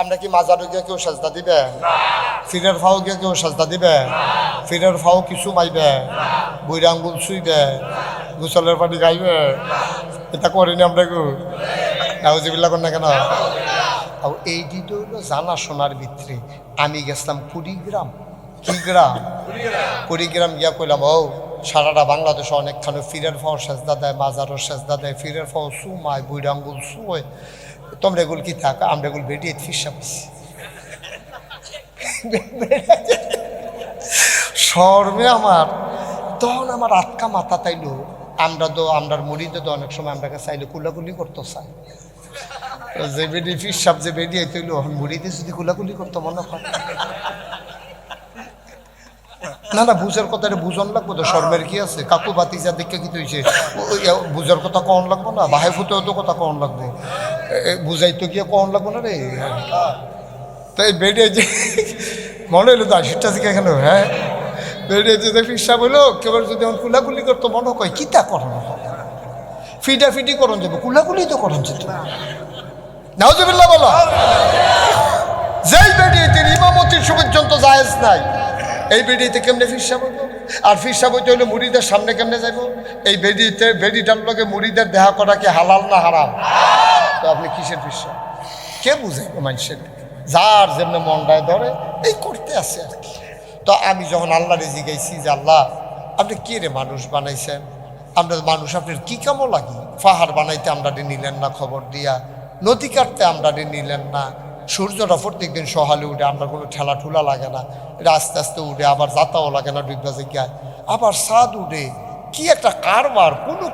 আমরা কি মাজারে গিয়ে কেউ সাজদা দিবে? ফিরের ফাও গিয়ে কেউ সাজদা দিবে? ফিরের ফাও কিছু মাইবে? বুইরা আঙ্গুল ছুইবে? গোসলের পানি গাইবে? এটা করিনি আমরা কেউ। নাউজুবিল্লাহ কর না কেন? এইটি তো হইলো জানাশোনার ভিতরে। আমি গেছিলাম কুড়িগ্রাম। কি গ্রাম? কুড়িগ্রাম গিয়া কইলাম, ও সারাটা বাংলাদেশে অনেকখানে ফিরের ফাও সেজদা দেয়, মাজারও সেজদা দেয়, ফিরের ফাও সুমায়, বুইরা আঙ্গুল সুয়, তোমরা এগুলো কি থাক? আমরা এগুলো বেরিয়ে ফিসা পাইছি। শর্মে আমার তখন আমার আটকা মাথা তাইলো। আমরা তো আমরার মুড়িতে তো অনেক সময় আমরা চাইলে কুলাকুলি করতো চাই, যে বেডি ফিস সাপ যে বেরিয়ে তৈল মুড়িতে যদি কুলাকুলি করতো মনে হয় না। না বুঝার কথা, এটা বুঝন লাগবো তো। শর্মের কি আছে? কাকু বাতি যা দেখে কি হয়েছে বুঝার কথা কন লাগবো না? বাহে ফুটেও তো কথা কন লাগবো, বুঝাইতো গিয়ে কন লাগবো না রে। তাই বেডে যে মনে হইলো তো আশিটা থেকে এখানে, হ্যাঁ বেডে যে ফিসা বললো কেবল যদি এখন কুলাকুলি করতো মনে কয় কি তা করানো হবে, ফিটাফিটি করন যাবো, কুলাকুলি তো করন যেত। নাউজুবিল্লাহ বলো। যেই বেডিতে ইমামতির পর্যন্ত জায়েজ নাই, এই বেডিতে কেমনে ফিরসা বলবো? আর ফিরসা বইতে হইলে মুড়িদের সামনে কেমনে যাইব? এই বেডিতে বেডিটার লগে মুড়িদের দেখা করা কি হালাল না হারাম? তো আপনি কিসের ফিরসা? কে বুঝাইব মানুষের? যার যেমনি মনটায় ধরে এই করতে আছে আর কি। তো আমি যখন আল্লাহরে জিগাইছি যে আল্লাহ আপনি কে রে মানুষ বানাইছেন, আমরা মানুষ আপনার কি কামও লাগি? পাহাড় বানাইতে আমরা নিলেন না খবর দিয়া, নদী কাটতে আমরা নিলেন না, সূর্যটা প্রত্যেক দিন সকালে উঠে, আমরা কোনো ঠেলা ঠুলা লাগে না, এটা আস্তে আস্তে উঠে, আবার যাতাও লাগে না ডুববা জায়গায়, আবার সাদ উঠে, কি একটা কারবার, কোনো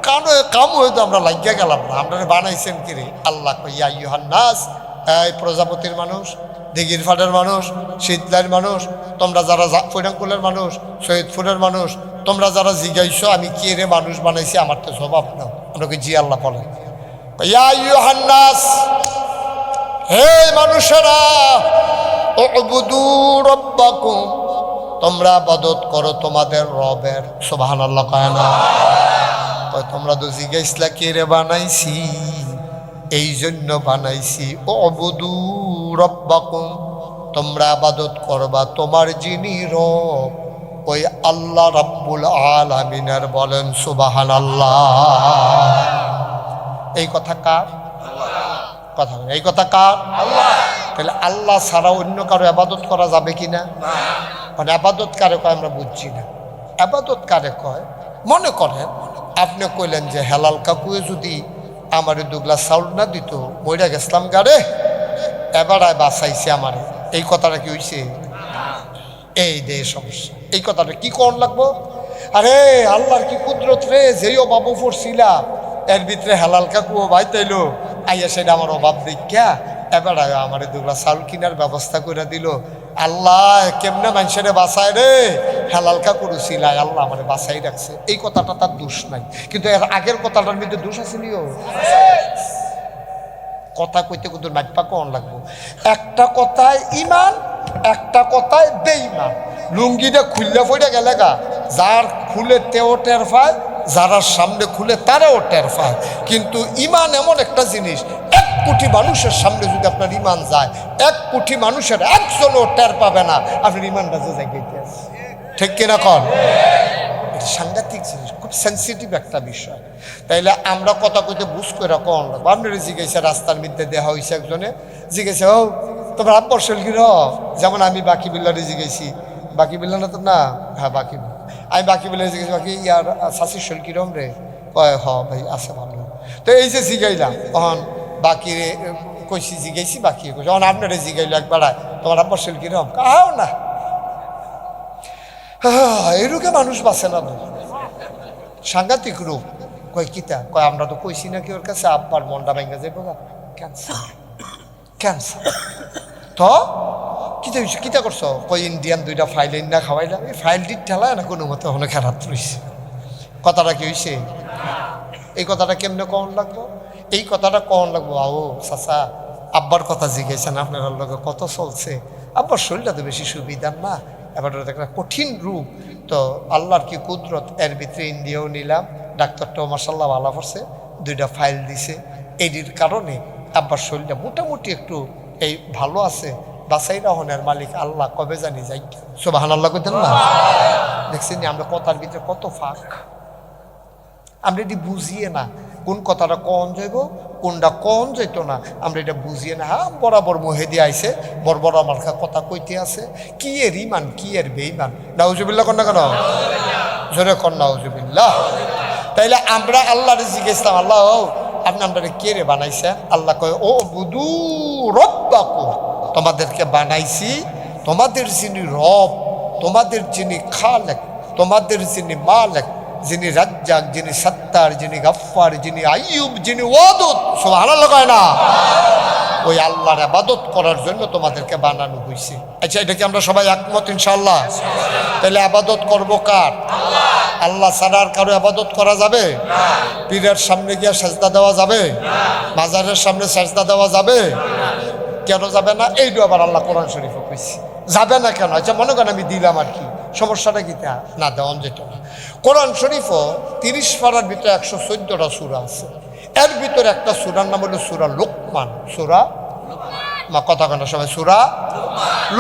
কাম হয়তো আমরা লাগিয়া গেলাম না। আপনারা বানাইছেন কি রে? আল্লাহ ইয়া ইউহান নাস, এই প্রজাপতির মানুষ, দিঘির ফাটের মানুষ, শীতলাইয়ের মানুষ, তোমরা যারা ফৈরাঙ্কুলের মানুষ, সৈয়দপুরের মানুষ, তোমরা যারা জিগাইছো আমি কে রে মানুষ বানাইছি, আমার তো স্বভাব না। আপনাকে জি আল্লাহ বলেন, ইয়া ইউহান নাস, হে মানুষেরা, উবুদু রাব্বাকুম, তোমরা ইবাদত করো তোমাদের রবের। সুবহানাল্লাহ কয় না? তোমরা তো জিজ্ঞাসলা কে রে বানাইছি, এই জন্য বানাইছি। উবুদু রাব্বাকুম, তোমরা ইবাদত করবা তোমার যিনি রব, ওই আল্লাহ রাব্বুল আলামিনের। বলেন সুবহানাল্লাহ। এই কথা কার কথা? এই কথা কার? আল্লাহ। তাহলে আল্লাহ ছাড়া অন্য কারো আবাদত করা যাবে কি না? মানে আবাদত কারে কয় আমরা বুঝছি না। আবাদত কারে কয়? মনে করেন আপনি কইলেন যে হেলাল কাকুয়ে যদি আমার দুগলা চাউল না দিত, মইরা গেছিলাম গাড়ে, এবার বাঁচাইছে আমারে, এই কথাটা কি হইছে? এই দে সমস্যা। এই কথাটা কি কোন লাগবো? আরে আল্লাহর কি কুদরত রে, যেই অভাব পড়ছিলাম এর ভিতরে হেলাল কাকুও ভাই তাইলো আইয়া সেটা আমার অভাব দেখা এবার আমার দুগলা চাউল কিনার ব্যবস্থা করে দিল। আল্লাহ কেমনে মানুষের বাঁচায় রে, হেলাল কাকুর ছিলাই আল্লাহ আমার বাঁচাই রাখছে। এই কথাটা তার দোষ নাই, কিন্তু এর আগের কথাটার মধ্যে দোষ আছে নিও। কথা কইতে কত মাইপা কন লাগবো। একটা কথায় ইমান, একটা কথায় বেঈমান। লুঙ্গিটা খুললে পড়ে গেলে গা, যার খুলে তেও টের পায়, যারা সামনে খুলে তারাও টের পায়। কিন্তু ইমান এমন একটা জিনিস, 1 কোটি মানুষের সামনে যদি আপনার ইমান যায়, 1 কোটি মানুষের একজনও টের পাবে না আপনার ইমানটা যে জায়গাতে আছে। ঠিক কিনা কন? সাংঘাতিক জিনিস, খুব সেন্সিটিভ একটা বিষয়। তাইলে আমরা কথা কইতে বুঝ করে কন লাগবো। আপনার জিজ্ঞাসা রাস্তার মধ্যে দেখা হয়েছে, একজনে জিজ্ঞাসা, ও তোমার আব্বর শৈল যেমন আমি বাকি বিল্লারে জিজ্ঞাসি, বাকি বিল্লা না তো না, হ্যাঁ বাকি, আমি বাকি বিল্লারে জিজ্ঞাসি বাকি ইয়ার শাশির শৈল কিরম রে? কয় হ ভাই আছে ভালো। তো এই যে জিগাইলাম তখন বাকি কইছি জিগাইছি, বাকি কইছি তখন আপনারে জিগাইলো একবার, তোমার আব্বর শৈল কিরম? কাও না। এরুকে মানুষ বাঁচে না, সাংঘাতিক রূপ। কয় কিতা? কয় আমরা তো কইছি না কি ওর কাছে আব্বার মনটা ভেঙে যাবো না, ক্যান্সার ক্যান্সার। তো কিতা হয়েছে, কিতা করছো? কই ইন্ডিয়ান 2টা ফাইল না খাওয়াইলাম, এই ফাইলটি ঠেলায় না কোনো মতো অনেক খারাপ রয়েছে। কথাটা কি হয়েছে? এই কথাটা কেমনে কন লাগবো? এই কথাটা কন লাগবো, আও চাচা আব্বার কথা জিজ্ঞাসেন আপনার লগে কত চলছে, আব্বার শরীরটা তো বেশি সুবিধার না, এবার একটা কঠিন রূপ। তো আল্লাহর কি কুদরত, এর ভিতরে ইন্ডিয়াও নিলাম, ডাক্তারটাও মাশাআল্লাহ ভালো করছে, 2টা ফাইল দিছে, এটির কারণে আব্বার শরীরটা মোটামুটি একটু এই ভালো আছে বাসাই রহনের মালিক আল্লাহ, কবে জানি যাই। সুবহানাল্লাহ কইতেন না? দেখছেন আমরা কথার ভিতরে কত ফাঁক, আমরা এটি বুঝিয়ে না কোন কথাটা কন যাইব কোনটা কন যাইত না, আমরা এটা বুঝিয়ে না। হ্যাঁ বরাবর মহেদি আইছে বড় আমার কথা কইতে আছে, কি এর ইমান কি এর বেঈমান। নাউজুবিল্লাহ কন না কেন? জোরে কন নাউজুবিল্লাহ। তাইলে আমরা আল্লাহরে জিজ্ঞেসলাম, আল্লাহ আপনি আমরা কে রে বানাইছেন? আল্লাহ কয় ও বুদু রব্বাকুম, তোমাদেরকে বানাইছি তোমাদের যিনি রব, তোমাদের যিনি খালেক, তোমাদের যিনি মালেক, যিনি রাজ্জাক, যিনি সত্তার, যিনি গফফার, যিনি আইয়ুব, যিনি ওয়াদুদ। সুবহানাল্লাহ কয় না? ওই আল্লাহর ইবাদত করার জন্য তোমাদেরকে বানানো হয়েছে। আচ্ছা এটা কি আমরা সবাই একমত ইনশাআল্লাহ? তাহলে ইবাদত করবো কার? আল্লাহ ছাড়া আর কারো ইবাদত করা যাবে? পীরের সামনে গিয়ে সেজদা দেওয়া যাবে? মাজারের সামনে সেজদা দেওয়া যাবে? কেন যাবে না? এইটু আবার আল্লাহ কোরআন শরীফে কইছে যাবে না কেন। আচ্ছা মনে করেন আমি দিলাম আর কি, সমস্যাটা কি? না দেওয়ান যেত না। কোরআন শরীফও 30 পারার ভিতরে 114টা সূরা আছে। এর ভিতরে একটা সূরার নাম হলো সূরা লোকমান। সূরা মা কথা কেন সবাই? সূরা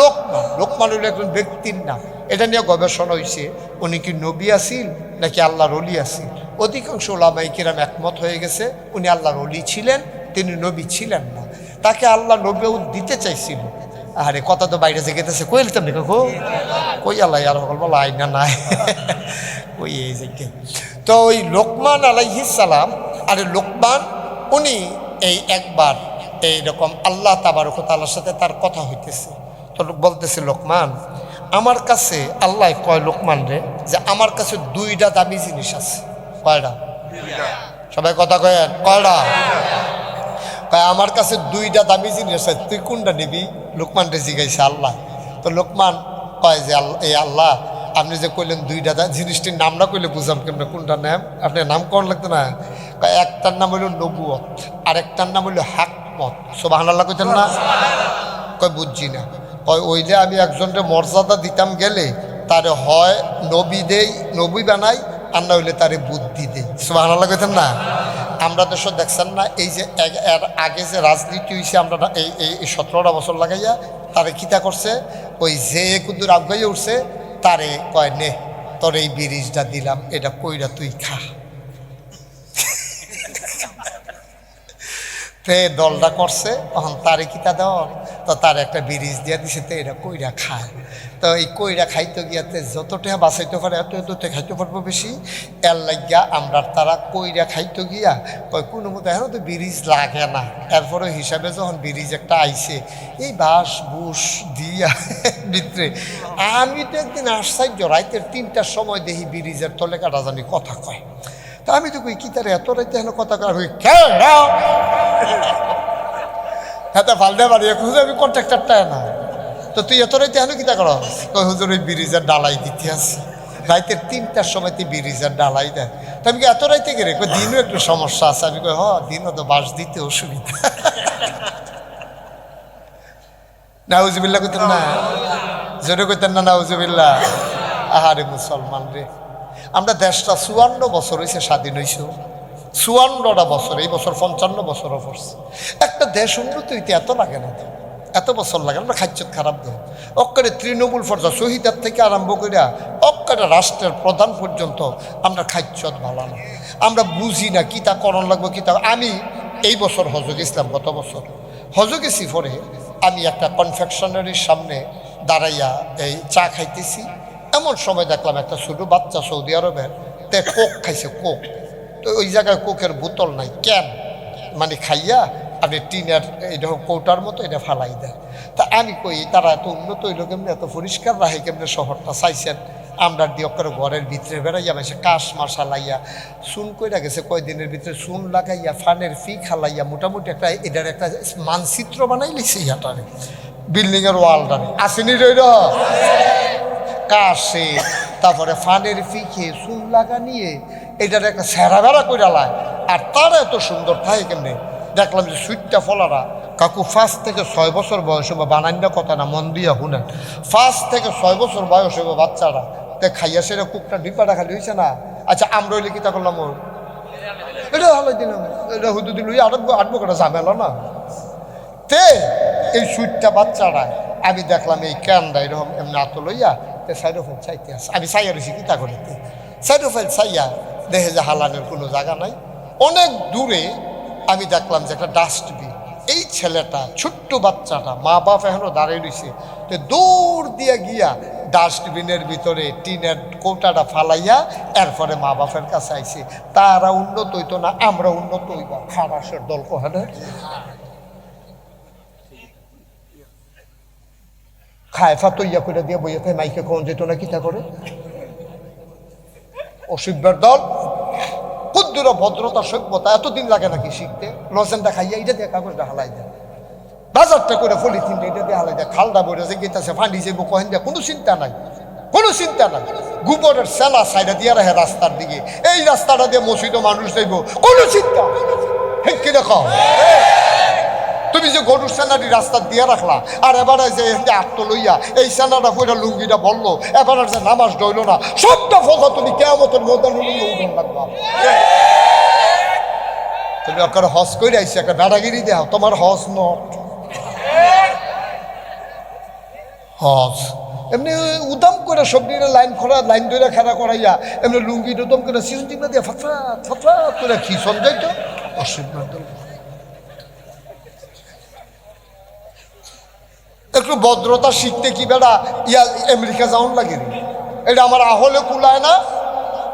লোকমান। লোকমান হলো একজন ব্যক্তির নাম। এটা নিয়ে গবেষণা হয়েছে উনি কি নবী আসিল নাকি আল্লাহর ওলি আসিল। অধিকাংশ উলামায়ে কিরাম একমত হয়ে গেছে উনি আল্লাহর ওলি ছিলেন, তিনি নবী ছিলেন না। তাকে আল্লাহ নবীও দিতে চাইছিল। আরে কথা তো বাইরে যে গেতেছে কই লিতাম নি কাকু, কই আল্লাহ আর হল বলা আইনা নাই ওই এই যে। তো ওই লোকমান আলাইহিস সালাম, আরে লোকমান উনি এই একবার এইরকম আল্লাহ তাবারক ওয়া তাআলার সাথে তার কথা হইতেছে। তো বলতেছে লোকমান আমার কাছে, আল্লাহ কয় লোকমান রে যে আমার কাছে 2টা দামি জিনিস আছে। কয়টা? সবাই কথা কয়েন কয়টা? আমার কাছে 2টা দামি জিনিস আছে, তুই কোনটা নিবি? লোকমান রে জিজ্ঞাসা আল্লাহ। তো লোকমান কয় যে এই আল্লাহ আপনি যে কইলেন 2টা জিনিসটির নাম না কইলে বুঝাম কেমন কোনটা নাম? আপনার নাম কোন লাগতো না? একটার নাম হইল নবুয়ত আর একটার নাম হইল হাকমত। সুবহানাল্লাহ কইতেন না? কয় বুঝছি না। কয় ওই যে আমি একজনকে মর্যাদা দিতাম গেলে তারে হয় নবী দেই, নবী বানাই, আর না হইলে তারে বুদ্ধি দেই। সুবহানাল্লাহ কইতেন না? আমরা দেশ দেখছেন না এই যে এর আগে যে রাজনীতি হয়েছে আমরা এই 17টা বছর লাগাইয়া তারে কিতা করছে, ওই যে কুদ্দুর আগাইয়া উঠছে তারে কয় নে তোর এই বিরিজটা দিলাম, এটা কইরা তুই খা। তে দলটা করছে তখন তারে কিতা দেওয়া, তো তার একটা বিরিজ দিয়ে দিছে, তো এটা কইরা খায়। তো এই কইরা খাইতে গিয়াতে যতটা বাঁচাইতে পারে এতটা খাইতে পারবো বেশি। এর লাগিয়া আমরা তারা কইরা খাইতে গিয়া কয় কোনো মতো এখন তো বিরিজ লাগে না। এরপরে হিসাবে যখন বিরিজ একটা আইছে এই বাঁশ বুস দিয়া ভিতরে, আমি তো একদিন আশ্চর্য রাইতের 3টার সময় দেখি বিরিজের তলে কাটা জানি কথা কয়। তা আমি তো কই কি তার এত রাইতে হেন কথা কয় হ্যাঁ ফালদা বাড়ি হুজুর আমি কন্ট্রাক্টারটা না, তো তুই এত রাইতে হেন কিতা কর? কয় হুজুর ওই ব্রিজের ডালাই দিতে আছে, রাইতের 3টার সময় তুই ব্রিজের ডালাই দেয়। তো আমি এত রাইতে গেলে কই দিনও একটু সমস্যা আছে। আমি কই দিনও তো বাস দিতে অসুবিধা। নাউজুবিল্লাহ কইতেন না? জোরে কইতেন না নাউজুবিল্লাহ? আহারে মুসলমান রে, আমরা দেশটা 54 বছর হয়েছে স্বাধীন হয়েছে, 54টা বছর, এই বছর 55 বছরও পড়ছে। একটা দেশ উন্নত হইতে এত লাগে না, এত বছর লাগে। আমরা খাচ্ছত খারাপ দেয় অক্কারে তৃণমূল পর্যায়ে শহীদার থেকে আরম্ভ করিয়া অক্কারে রাষ্ট্রের প্রধান পর্যন্ত আমরা খাচ্ছত ভালো না। আমরা বুঝি না কিতা করণ লাগবো কিতা। আমি এই বছর হজ গেছিলাম, গত বছর হজ গেছি। পরে আমি একটা কনফেকশনারির সামনে দাঁড়াইয়া এই চা খাইতেছি, এমন সময় দেখলাম একটা ছোটো বাচ্চা সৌদি আরবের তে কোক খাইছে, কোক। তো ওই জায়গায় কোকের বোতল নাই, কেন মানে খাইয়া আপনি টিনের এইরকম কৌটার মতো এটা ফালাই দেয়। তা আমি কই তারা এত উন্নত হইল কেমনি, এত পরিষ্কার রাখে কেমনি শহরটা, চাইছেন আমরা দিয়ে করে ঘরের ভিতরে বেড়াইয়া বেশি কাশ মাসা লাইয়া চুন কইরা গেছে, কয়দিনের ভিতরে চুন লাগাইয়া ফানের ফি খালাইয়া মোটামুটি একটা এটার একটা মানচিত্র বানাই লিছে ইয়াটারে, বিল্ডিংয়ের ওয়ালটারে আসেনি রইল কাশে, তারপরে ফানের ফি খেয়ে চুন লাগা নিয়ে এটার একটা সেরা বেড়া কইরা লায়। আর তারা এত সুন্দর থাকে কেমনি, দেখলাম যে সুইটটা ফলারা কাকু 5 থেকে 6 বছর বয়স হবে, বানাইনা কথা না, মন দিয়া শুনেন, 5 থেকে 6 বছর বয়স হবে বাচ্চারা, তে খাইয়া সেটা কুকটা ডিপাটা খালি হয়েছে না। আচ্ছা আমরা হইলে কিতা করলাম, এটা হালাই দিলাম, এটা হুদু দিল আটবো কটা ঝামেলা না। তে এই সুইটটা বাচ্চারা আমি দেখলাম এই ক্যানটা এরকম এমনি আত লইয়া সাইডোফাইল চাইতে আছে। আমি চাইয়া রয়েছি কিতা করিতে সাইডোফাইল চাইয়া দেখে যে হালানের কোনো জায়গা নাই। অনেক দূরে আমি দেখলাম যে একটা ডাস্টবিন। এই ছেলেটা ছোট্ট বাচ্চাটা মা বাপ এখনও দাঁড়িয়ে রয়েছে, তো দৌড় দিয়ে গিয়া ডাস্টবিনের ভিতরে টিনের কৌটাটা ফালাইয়া এরপরে মা বাপের কাছে আইছে। তারা উন্নত হইতো না, আমরা উন্নত হইবা। খারাসের দল কোহানে খায় ফাতো ইয়া করে দিয়ে বইয়ে থাকে মাইকে কোন যেত না কিতা করে অসভ্যের দল। ক্ষুদ্র ভদ্রতা সভ্যতা এতদিন লাগে নাকি শিখতে? লজেনটা খাইয়া এটা দিয়ে কাগজটা হালাই দেয়, বাজারটা করে পলিথিনটা এটা দিয়ে হালাই দেয়, খালটা বইরে যে গেতেছে ফাঁড়ি যাবো কহেন দেয়, কোনো চিন্তা নাই, কোনো চিন্তা নাই। গোবরের সেলা সাইডা দিয়ে রাখে রাস্তার দিকে, এই রাস্তাটা দিয়ে মসজিদ মানুষ যাইব, কোনো চিন্তা ঠিক কি দেখো। তুমি যে গরুর সেনাটি রাস্তা দিয়ে রাখলা, আর এবারে যে আত্ম লইয়া এই সেনাটা কইরা লুঙ্গিটা বললো, এবারে যে নামাজ ডইল না, সবটা ফোকা তুমি কেমতের মধ্যে লাগবা। তুমি ওখানে হজ করে আইসি একটা দাদাগিরি দেও, তোমার হজ নট হজ। এমনি উদাম করে সবজি লাইন খরা লাইন ধরে খেলা করাইয়া এমনি লুঙ্গি উদম করে সিজুটি দিয়ে ফটফাট ফটফাট করে খিসন যাইতো। অসুবিধা একটু ভদ্রতা শিখতে কি বেড়া ইয়া আমেরিকা যাওয়ান লাগে, এটা আমার আহলে কুলায় না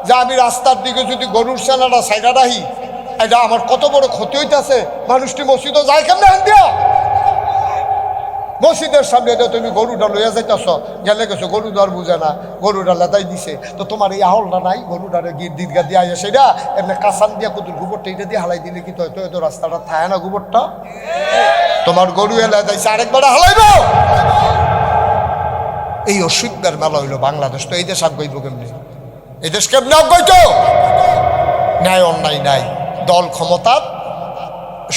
যে আমি রাস্তার দিকে যদি গরুর সেনাটা সাইডা রাখি, এটা আমার কত বড় ক্ষতি হইতেছে। মানুষটি মসজিদও যায় কেমনে হান দিয়া, মসজিদের সামনে দিয়ে তুমি গরুটা লইয়া যাইতেছ, গেলে গেছো গরুটা আর বুঝে না, গরুটা লেদাই দিছে, তো তোমার এই আহলটা নাই, গরুটারে গিয়ে দীর্ঘা দিয়ে আইয়া সেটা এমনি কাঁচান দিয়া কুতুর গোবরটা এটা দিয়ে হালাই দিলে কি তো তো রাস্তাটা থায় না গোবরটা, তোমার গরু এলে যাইছে আরেকবার হালাইব। এই অসুবিধার মেলা হইলো বাংলাদেশ। তো এই দেশ আগাইব কেমনি? এই দেশ কেমনি আগাইত? ন্যায় অন্যায় নাই, দল ক্ষমতার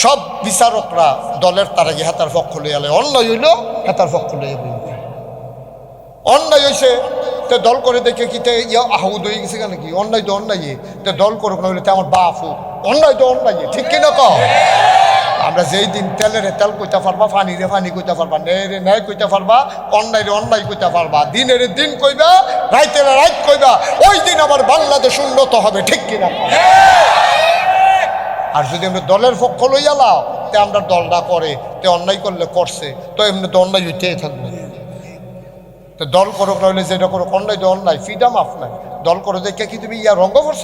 সব বিচারকরা দলের তারা গিয়ে হাতার পক্ষ লইয়ালে, অন্যায় হইল হাতার পক্ষ লইয়া বলব, অন্যায় হয়েছে তো দল করে দেখে কি ইয়া আহুদ হয়ে গেছে কেন? কি অন্যায় তো অন্যায়, তো দল করুক না হইলে তো আমার বাপ হোক, অন্যায় তো অন্যায়, ঠিক কিনা কও? আমরা যেই দিন তেলেরে তেল কইতে পারবা, পানিরে পানি কইতে পারবা, ন্যায়রে ন্যায় কইতে পারবা, অন্যায়রে অন্যায় কইতে পারবা, দিনের দিন কইবা, রাইতের রাইত কইবা, ওই দিন আমার বাংলাদেশ উন্নত হবে, ঠিক কিনা? আর যদি আমরা দলের পক্ষ লইয়া লাও, তে আমরা দলটা করে, তে অন্যায় করলে করছে, তো এমনি তো অন্যায় হইতেই থাকবে। তো দল করুক নইলে যেটা করুক, অন্যায় তো অন্যায়, ফ্রিডম অফ নাই। দল করে দেখে কি তুমি ইয়া রঙ্গ করছ?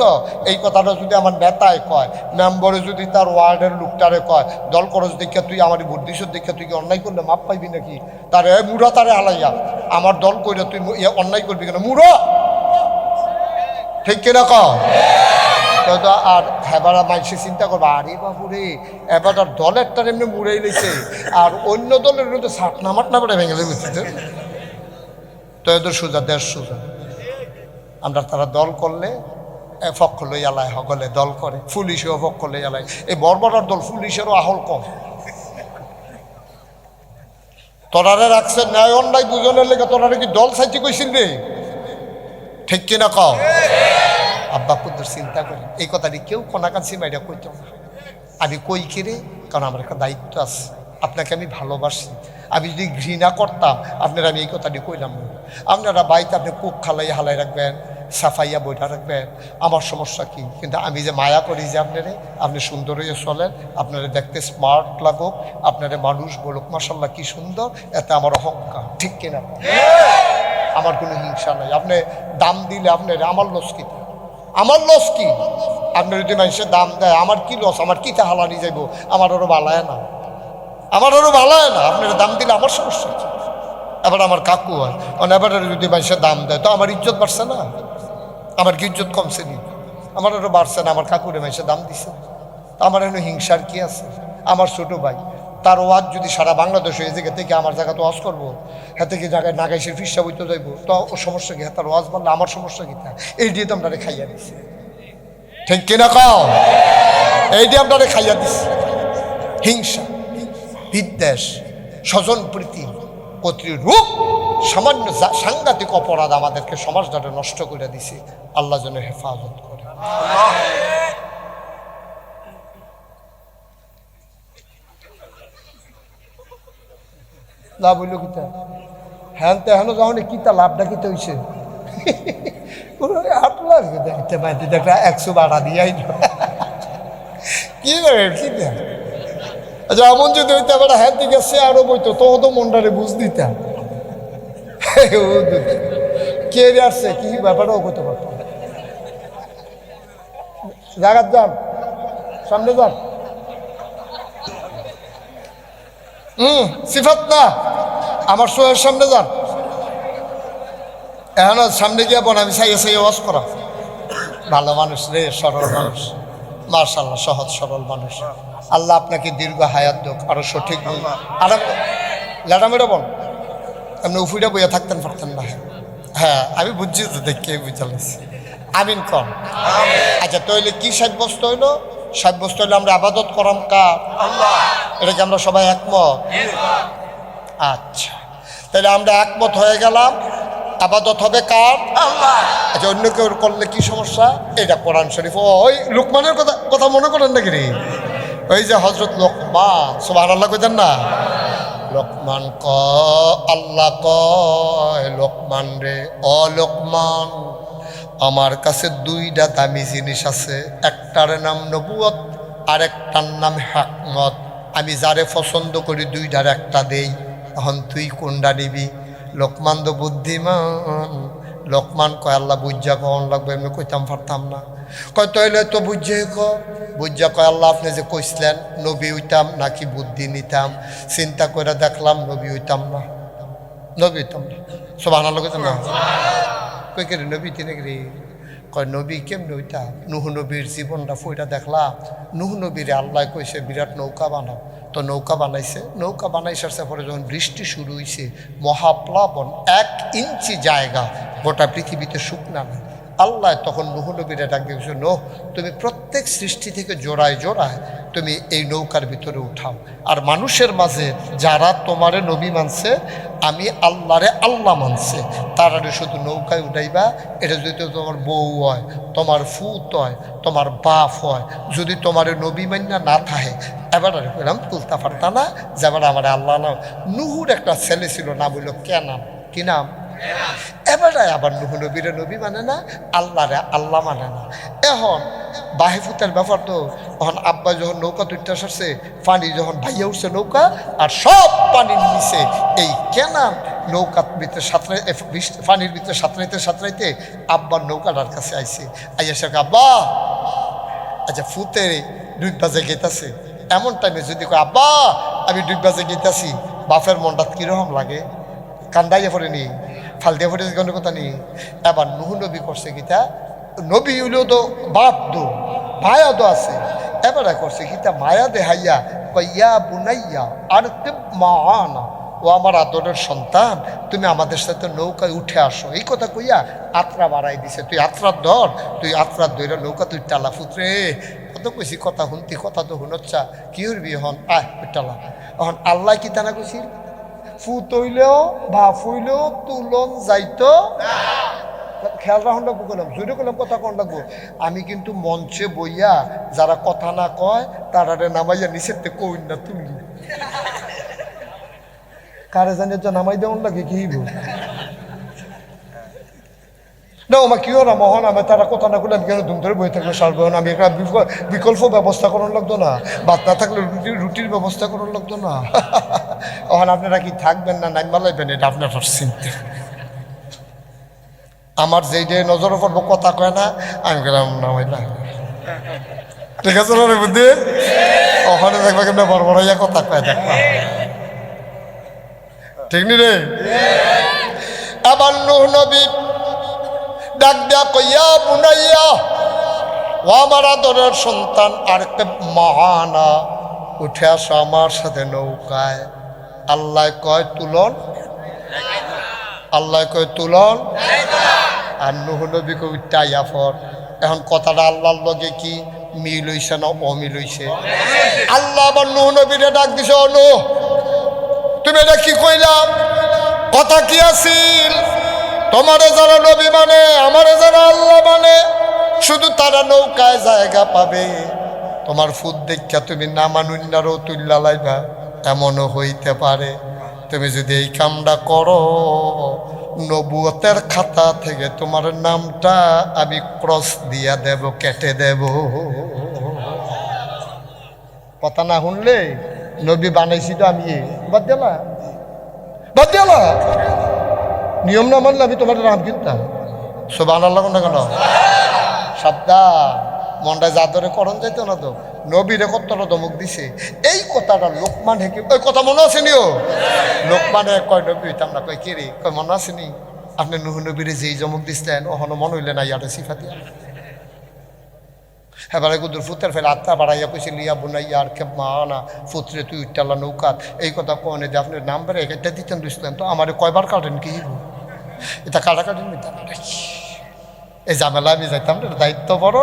এই কথাটা যদি আমার নেতায় কয়, মেম্বরে যদি তার ওয়ার্ডের লোকটারে কয়, দল করস দেখে তুই আমার বুদ্ধিস দেখে তুই কি অন্যায় করলে মাপ পাইবি নাকি? তারে মুড়া তারে হালাইয়া, আমার দল কইলে তুই অন্যায় করবি কেন? মুড়ো, ঠিক কিনা কও? আর হেবারা মানুষে চিন্তা করবো, আরে বাবু রে এবার আর দলের তার এমনি মুড়াই লেছে, আর অন্য দলের তো সাটনা মাটনা করে ভেঙে লেগেছে। তো এদের সোজা দেশ সোজা। আমরা তারা দল করলে পক্ষ লই আলায়, হগলে দল করে, পুলিশেও পক্ষ লই আলায়। এই বর্বরার দল পুলিশেরও আহল কম। তোরারে রাখছে ন্যায় অন্যায় বুঝনের লেগে, তোরারে কি দল চাইতে কইছিল রে? ঠিক কিনা কও? আব্বা কুদ্দুর চিন্তা করি এই কথাটি কেউ কোনাকাছি বাইরে কইত না। আমি কই কিরে, কারণ আমার একটা দায়িত্ব আছে, আপনাকে আমি ভালোবাসি। আমি যদি ঘৃণা করতাম আপনারা আমি এই কথাটি কইলাম না। আপনারা বাড়িতে আপনি কুক খালাই হালাই রাখবেন, সাফাইয়া বইটা রাখবেন, আমার সমস্যা কি? কিন্তু আমি যে মায়া করি যে আপনারে, আপনি সুন্দর হয়ে চলেন, আপনারা দেখতে স্মার্ট লাগুক, আপনারা মানুষ বলুক মাশাল্লাহ কি সুন্দর, এতে আমার অহংকার, ঠিক কিনা? আমার কোনো হিংসা নাই। আপনি দাম দিলে আপনার আমার লস কি? আমার লস কি? আপনার যদি মানুষের দাম দেয় আমার কি লস? আমার কিতে হালানি যাইব? আমার আরও ভালায় না, আমার আরও ভালায় না। আপনার দাম দিলে আমার সমস্যা কি? এবার আমার কাকু হয়, এবার যদি মানুষের দাম দেয় তো আমার ইজ্জত বাড়ছে না? আমার কি ইজ্জত কমছে নি? আমার আরও বাড়ছে না? আমার কাকুরে মানুষের দাম দিছে, আমার এখানে হিংসার কি আছে? আমার ছোট ভাই, তার ওয়াজ যদি সারা বাংলাদেশ এই জায়গা থেকে আমার জায়গা তো ওয়াজ করবো, হ্যাঁ থেকে জায়গায় নাগাইশের ফিসা বইতে যাইব, তো ও সমস্যা কি? তার ওয়াজ বললে আমার সমস্যা কি? এই দিয়ে তো আপনারা খাইয়া দিচ্ছে, ঠিক কিনা কও? এই দিয়ে আপনারা খাইয়া দিচ্ছে। হিংসা, বিদ্বেষ, স্বজন প্রীতি, কর্তৃরূপ, সামান্য সাংঘাতিক অপরাধ আমাদেরকে সমাজটাকে নষ্ট করে দিছে। আল্লাহ যেন হেফাজত করে। লাভ হইল কিতা হ্যান তেহানো যখন কিতা লাভটা কিতা হইছে হাঁটলাম দেখতে পাইতে দেখা 100 বাড়া দিয়াই কি করে কি আচ্ছা এমন যদি হইতে পারে হ্যাঁ দিকে সে আরো বইতো তো মনটারে বুঝ দিতাম কে আসছে কি ব্যাপারটাও করতে পারতো জাগাত যান সামনে যান সিফাত না আমার শোয়ের সামনে যান এখন সামনে গিয়ে বোন আমি সাইয়ে সাইয়ে ওয়াজ করা ভালো মানুষ রে সরল মানুষ মার্শাল্লাহ সহজ সরল মানুষ আল্লাহ আপনাকে দীর্ঘ হায়াত হোক আরো সঠিক আর ল্যাডামেরা বোন আপনি উফুইটা বইয়া থাকতেন পারতেন না হ্যাঁ আমি বুঝছি তো দেখে বুঝালাইছি আমিন কম আচ্ছা তাহলে কি সাব্যস্ত হইলো সাব্যস্ত হইলে আমরা আবাদত করাম কার এটা কি আমরা সবাই একমত আচ্ছা তাহলে আমরা একমত হয়ে গেলাম আবাদত হবে কার আচ্ছা অন্য কেউ করলে কি সমস্যা এটা কোরআন শরীফ ওই লোকমানের কথা মনে করেন নাকি রে ওই যে হজরত লোকমান সুবহানাল্লাহ কইতেন না লোকমান আল্লাহ কয় লোকমান রে ও লোকমান আমার কাছে দুইটা দামি জিনিস আছে একটার নাম নবুয়ত আর একটার নাম হিকমত আমি যারে পছন্দ করি দুইটার একটা দেই এখন তুই কোনটা নিবি লোকমান তো বুদ্ধিমান লোকমান কয় আল্লাহ বুঝা কখন লাগবে এমনি কইতাম পারতাম না কয় তৈলে তো বুঝে বুঝা কয় আল্লাহ আপনি যে কইসলেন নবী হইতাম নাকি বুদ্ধি নিতাম চিন্তা করে দেখলাম নবী হইতাম না সুবহানাল্লাহ কইতেন না কই কে নবী তিনি রে কয় নবী কেমনি হইতাম নুহ নবীর জীবনটা ফইটা দেখলাম নুহ নবীরে আল্লাহ কইছে বিরাট নৌকা বানাও তো নৌকা বানাইছে নৌকা বানাইছে পরে যখন বৃষ্টি শুরু হয়েছে মহাপ্লাবন 1 ইঞ্চি জায়গা গোটা পৃথিবীতে শুকনা নাই আল্লাহ তখন নুহ নবীরে ডাক দিয়েছে নোহ তুমি প্রত্যেক সৃষ্টি থেকে জোড়ায় জোড়ায় তুমি এই নৌকার ভিতরে উঠাও আর মানুষের মাঝে যারা তোমারে নবী মানছে আমি আল্লাহরে আল্লাহ মানছে তারা শুধু নৌকায় উঠাইবা এটা যদি তোমার বউ হয় তোমার ফুত হয় তোমার বাপ হয় যদি তোমার নবী মান্যা না থাকে এবার বললাম তুলতা পারতা না যে এবার আমার আল্লাহ নাম নুহুর একটা ছেলে ছিল নাম হইল কে নাম কি নাম এবারে আবার নুহ নবীরে নবী মানে না আল্লাহরে আল্লাহ মানে না এখন বাহিফুতের ব্যাপার তো তখন আব্বা যখন নৌকা তুলতে আসছে পানি যখন ভাইয়া উঠছে নৌকা আর সব পানির নিচে এই কেনা নৌকার ভিতরে পানির ভিতরে সাঁতরাইতে আব্বার নৌকাটার কাছে আইছে আইসা আব্বা আচ্ছা ফুতে ডুববা যে গেতাছে এমন টাইমে যদি কয় আব্বা আমি ডুববা যে গেতাছি বাপের মনটা কিরকম লাগে কান্দাইয়া পড়ে নি ফাল দিয়ে পড়ে কোনো কথা নেই এবার নুহ নবী করছে গীতা নবী হইলেও তো বাপ দো মায়া তো আছে এবারে করছে গীতা মায়া দেহাইয়া কইয়া বুনাইয়া আর মানা ও আমার আদরের সন্তান তুমি আমাদের সাথে নৌকায় উঠে আসো এই কথা কইয়া আত্রা বাড়াই দিছে তুই আত্রার ধর তুই আত্রার ধরে নৌকা তুই টালা ফুতরে কত কইছি কথা শুনতি কথা তো শুনচ্ছা কি হইবি হন আয় টালা এখন আল্লাহ কি তা না কইছিল ফুত হইলেও ভাফ হইলেও তুলন যাইতো খেয়াল রাখুন লাগবো করলাম জুড়ে করলাম কথা কোন লাগবো আমি কিন্তু মঞ্চে বইয়া যারা কথা না কয় তারা নামাইয়া নিষেধ কই না তুলি কারে জানিয়ে তো নামাই দেওয়ান লাগে কি না আমার কি না মহন আমি তারা কথা না করলে আমি কেন ধুম ধরে বই থাকলে সারবো না আমি একটা বিকল্প ব্যবস্থা করার লাগতো না ভাত না থাকলে রুটির ব্যবস্থা করার লাগতো না ওখানে আপনারা কি থাকবেন না নাইমা লাইবেন এটা আপনার চিন্তা আমার যেই যে নজরে পড়বো কথা কয় না আমি গেলাম নামাই না ঠিক আছে না বুদ্ধি ওখানে দেখবা কেমন বড় বড় ইয়া কথা কয় দেখবা ঠিক নি রে আবার নূহ নবী ডাক দেয়া কইয়া বুনাইয়া ও আমার আদরের সন্তান আর মহানা উঠে আসো আমার সাথে নৌকায় আল্লাহ কয় তুলন আল্লাহ কয় তুলন আর নুহ নবী কই টাইয়া ফর এখন কথাটা আল্লাহর লগে কি মিল হইছে না অমিল হইছে আল্লাহ আবার নুহ নবীরে ডাক দিছে ও নূহ তুমি এটা কি কইলাম কথা কি আছিল তোমারে যারা নবী মানে আমারে যারা আল্লাহ মানে শুধু তারা নৌকায় জায়গা পাবে তোমার ফুদ দেখা তুমি না মানুন্যারও তুল্লা লাইবা এমনও হইতে পারে তুমি যদি এই কামটা করো, নবুয়তের খাতা থেকে তোমার নামটা আমি ক্রস দিয়া দেব, কেটে দেব। কথা না শুনলে নবী বানাইছি তো আমি, বাদ দিলা, বাদ দিলা, নিয়ম না মানলে আমি তোমার নাম কিনতাম। সুবহানাল্লাহ না কেন? সাবধান, মনটা জাদরে করণ যাইতো না তো। নবীরে কতটা ধমক দিছে এই কথাটা লোকমান হেকিম, ওই কথা মনে আছে নিও? লোকমানে কয় নবী হইতাম না, কয় কে রে, কয় মনে আছে নি আপনি নুহ নবীরে যেই ধমক দিচ্ছেন ওখানে মনে হইলে না ইয়ারে সিফাতিয়া। এবারে কুদুর ফুতের ফেলে আত্মা বাড়াইয়া কইছে লিয়া বুনাইয়া আর কে মানা ফুতরে তুই উঠটালা নৌকাত, এই কথা কনে যে আপনার নাম বেড়ে একটা দিতেন দিচ্ছিলেন তো আমার কয়বার কাটেন কি এটা কাটাকাটির মিটার এই ঝামেলা আমি যাইতাম না। দায়িত্ব বড়,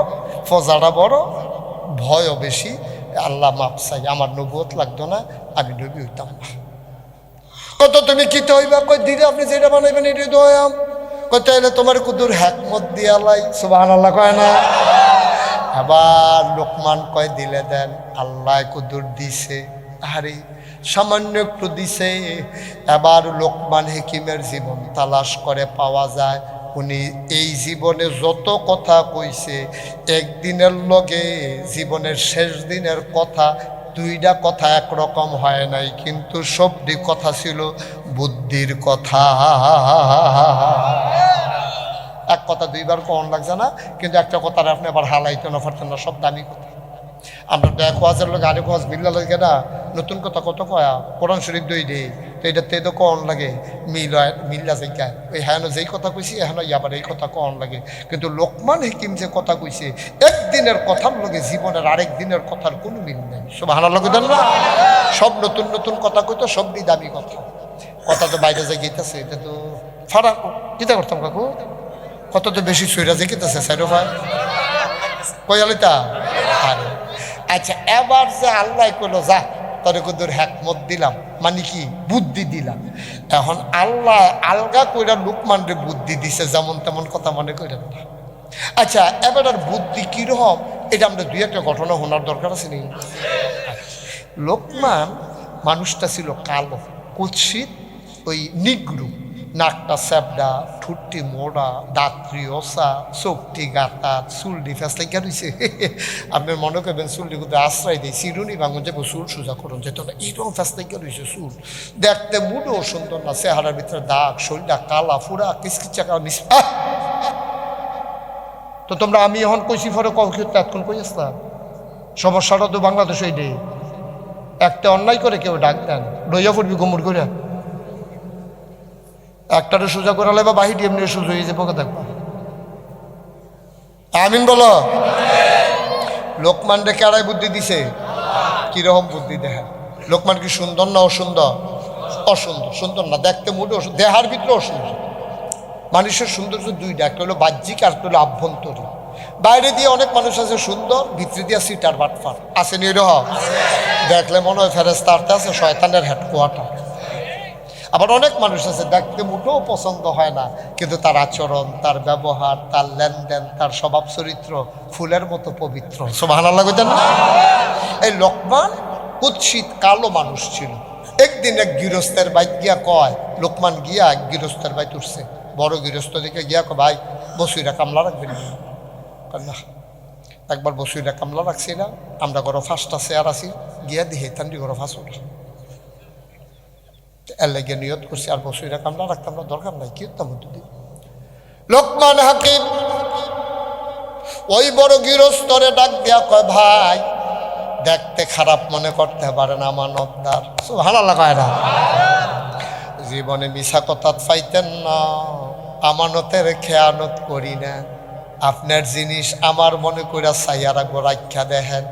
ফজাটা বড়, ভয়ও বেশি। আল্লাহ মাপ চাই, আমার নবুয়ত লাগতো না, আমি নবী হইতাম না। কত তুমি কি হইবা, কই দিদি আপনি যেটা বানাইবেন এটাই দয়াম, কই তাইলে তোমার কুদুর হ্যাকমত দিয়ালাই। সুবহানাল্লাহ কয় না? আবার লোকমান কয় দিলে দেন, আল্লাহ কুদুর দিছে, আরে সামান্য একটু দিছে। এবার লোকমান হেকিমের জীবন তালাশ করে পাওয়া যায়, উনি এই জীবনে যত কথা কইছে একদিনের লগে জীবনের শেষ দিনের কথা দুইটা কথা একরকম হয় নাই, কিন্তু সবটি কথা ছিল বুদ্ধির কথা। এক কথা দুইবার কন লাগছে না, কিন্তু একটা কথার আপনি আবার হালাইতে না পারতেন না, সব দামি কথা। আমরা তো এক ওয়াজের লোক আরেক ওয়াজ মিল্লা লাগে না, নতুন কথা কত কয়া, কোরআন শরীফ দই দে তো এটা তো কন লাগে, মিল্লা যাইকা ওই হ্যাঁ যেই কথা কইছি এখন আবার এই কথা কন লাগে। কিন্তু লোকমান হেকিম যে কথা কইছে একদিনের কথার লগে জীবনের আরেক দিনের কথার কোনো মিল নেই। সুবহানাল্লাহ কইতেন না? সব নতুন নতুন কথা কইতো, সবই দামি কথা। কথা তো বাইরে যে গেতেছে, এটা তো ফারাক কিতা করতাম কাকু, কত তো বেশি সইরা যে গেতেছে সাইরো ভাই কয়ালিতা। আরে আচ্ছা, এবার যে আল্লাহ কইলো যা তোরে কুদুর হ্যাকমত দিলাম, মানে কি বুদ্ধি দিলাম। এখন আল্লাহ আলগা কইরা লোকমানরে বুদ্ধি দিছে, যেমন তেমন কথা মনে করেন না। আচ্ছা, এবার আর বুদ্ধি কিরকম এটা আমরা দুই একটা ঘটনা শোনার দরকার আছে নি। লোকমান মানুষটা ছিল কালো, কুৎসিত, ওই নিগ্রু, নাকটা স্যাবডা, ঠুটটি মোড়া, দাঁতরি ওসা, চোখটি গাতা, চুলটি ফেসলাই রয়েছে। আপনার মনে করবেন চুলটি কোথাও আশ্রয় দেয়, চিরুনি ভাঙন যাবো চুল সোজা করুন যেত না, এইরকম ফেসলাই রয়েছে চুল। দেখতে মুডও সুন্দর না, চেহারার ভিতরে দাগ, শরীরটা কালা ফুরা কিচকিচা মিস। তো তোমরা আমি এখন কইছি ফরে এতক্ষণ কই আসলাম, সমস্যাটা তো বাংলাদেশ এই ডে একটা অন্যায় করে কেউ ডাক দেন লইয়া পড়বি গোমর করে, একটারে সোজা করালে বা বাহির এমনি সোজা হয়ে যে পোকা থাকবা। আমিন বলো। লোকমানরে কেড়াই বুদ্ধি দিছে, কিরকম বুদ্ধি দেখেন। লোকমান কি সুন্দর না অসুন্দর? অসুন্দর। সুন্দর না, দেখতে মুডে দেহার ভিতরে অসুন্দর। মানুষের সৌন্দর্য দুইটা, একটা হলো বাহ্যিক আর একটা হলো আভ্যন্তরীণ। বাইরে দিয়ে অনেক মানুষ আছে সুন্দর, ভিতরে দিয়ে সিটার বাটফার আছে নি, দেখলে মনে হয় ফেরেশতাতে আছে শয়তানের হেডকোয়ার্টার। আবার অনেক মানুষ আছে দেখতে মোটেও পছন্দ হয় না, কিন্তু তার আচরণ, তার ব্যবহার, তার লেনদেন, তার স্বভাব চরিত্র ফুলের মতো পবিত্র। সুবহানাল্লাহ কইতেন না? এই লোকমান কুৎসিত কালো মানুষ ছিল। একদিন এক গৃহস্থের বাইত গিয়া কয়, লোকমান গিয়া এক গৃহস্থের বাইত উঠছে, বড় গৃহস্থ দিকে গিয়া কয়, ভাই বসুইরা কামলা রাখবেন না? একবার বসুইরা কামলা রাখছি না, আমরা ঘর ফার্স্টটা চেয়ার আছি, গিয়া দিহে তান্ডি ঘর ফাঁস উঠে এর লেগে নিয়ত করছি আর বসুইরা কামলা রাখতাম না, দরকার নাই, কি হতাম। লোকমান হাকিম ওই বড় গৃহস্থরে ডাক দিয়া কয়, ভাই দেখতে খারাপ মনে করতে পারেন আমানতদার। সুবহানাল্লাহ কয় না? জীবনে মিছা কথা পাইতেন না, আমানতের খেয়ানত করি না, আপনার জিনিস আমার মনে কইরা চাইয়া রাখবো, রাখা দেখেন।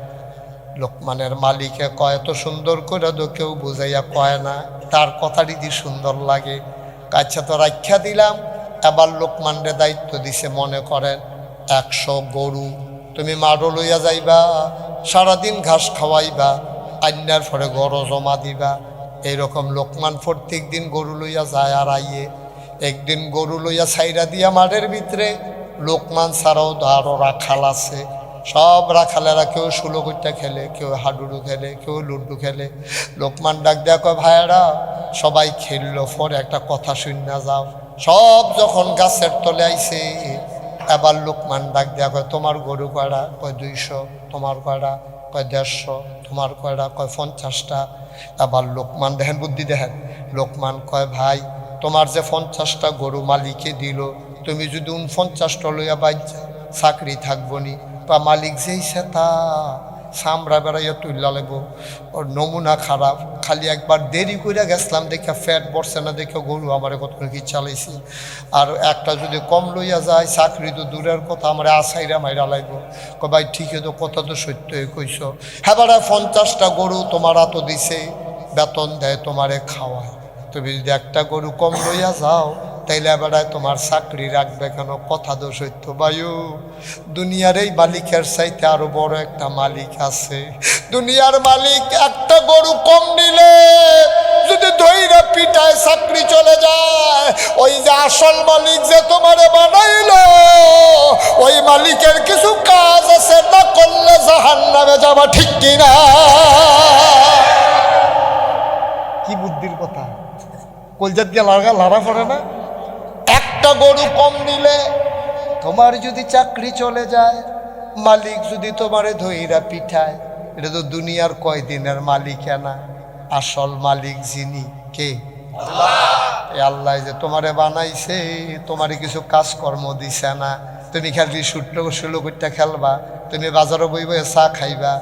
লোকমানের মালিকে কয়, এত সুন্দর করে তো কেউ বুঝাইয়া কয় না, তার কথাটি দি সুন্দর লাগে। আচ্ছা তো রাখা দিলাম। এবার লোকমানরে দায়িত্ব দিছে, মনে করেন 100 গরু তুমি মারো লইয়া যাইবা, সারাদিন ঘাস খাওয়াইবা, আন্যার পরে গরু জমা দিবা। এইরকম লোকমান প্রত্যেক দিন গরু লইয়া যায় আর আইয়ে। একদিন গরু লইয়া ছাইরা দিয়া মাঠের ভিতরে, লোকমান ছাড়াও আরো রাখাল আছে, সব রাখালেরা কেউ ষোলো কইটা খেলে, কেউ হাডুডু খেলে, কেউ লুডু খেলে। লোকমান ডাক দেয়া কয় ভাইয়েরা সবাই খেললো, পরে একটা কথা শুনে যাও। সব যখন গাছের তলে আইছে এবার লোকমান ডাক দেয়া কয় তোমার গরু কয়টা? কয় 200। তোমার কয়টা? কয় 150। তোমার কয়টা? কয় 50টা। আবার লোকমান দেখেন বুদ্ধি দেখেন, লোকমান কয় ভাই তোমার যে 50টা গরু মালিকে দিল, তুমি যদি 49টা লইয়া বাইজা চাকরি থাকবো নি? বা মালিক যেই সেতা সামরা বেড়াইয়া তুললা লাগবো, ওর নমুনা খারাপ। খালি একবার দেরি করে গেছিলাম দেখে ফ্যাট বসছে না দেখে গরু আমার কত কি চালাইছি। আর একটা যদি কম লইয়া যায় চাকরি তো দূরের কথা, আমার আশাইরা মাইরা লাগবো। ভাই ঠিকই তো, কথা তো সত্যই কইস। হ্যাঁ বাড়া 50টা গরু তোমার এত দিছে, বেতন দেয় তোমারে খাওয়ায়, তুমি যদি একটা গরু কম লইয়া যাও তাইলে বেড়ায় তোমার চাকরি রাখবে কেন? কথা তো সত্য বায়ু। দুনিয়ার এই মালিকের চাইতে আরো বড় একটা মালিক আছে। দুনিয়ার মালিক একটা গরু কম নিলে যদি ধইরা পিটায় চাকরি চলে যায়, ওই যে আসল মালিক যে তোমারে বানাইলো ওই মালিকের কিছু কাজ আছে, না করলে জাহান্নামে যাবা, ঠিক কিনা? কি বুদ্ধির কথা, কলজাত দিয়ে লাড়া পড়ে না? একটা গরু কম নিলে তোমার যদি চাকরি চলে যায়, মালিক যদি তোমারে ধইরা পিঠায়, এটা তো দুনিয়ার কয়দিনের মালিক না, আসল মালিক যিনি কে? আল্লাহ যে তোমারে বানাইছে, তোমারে কিছু কাজকর্ম দিছে না, তুমি খালি শুলো করতে খেলবা, তুমি বাজারে বইবে চা খাইবা।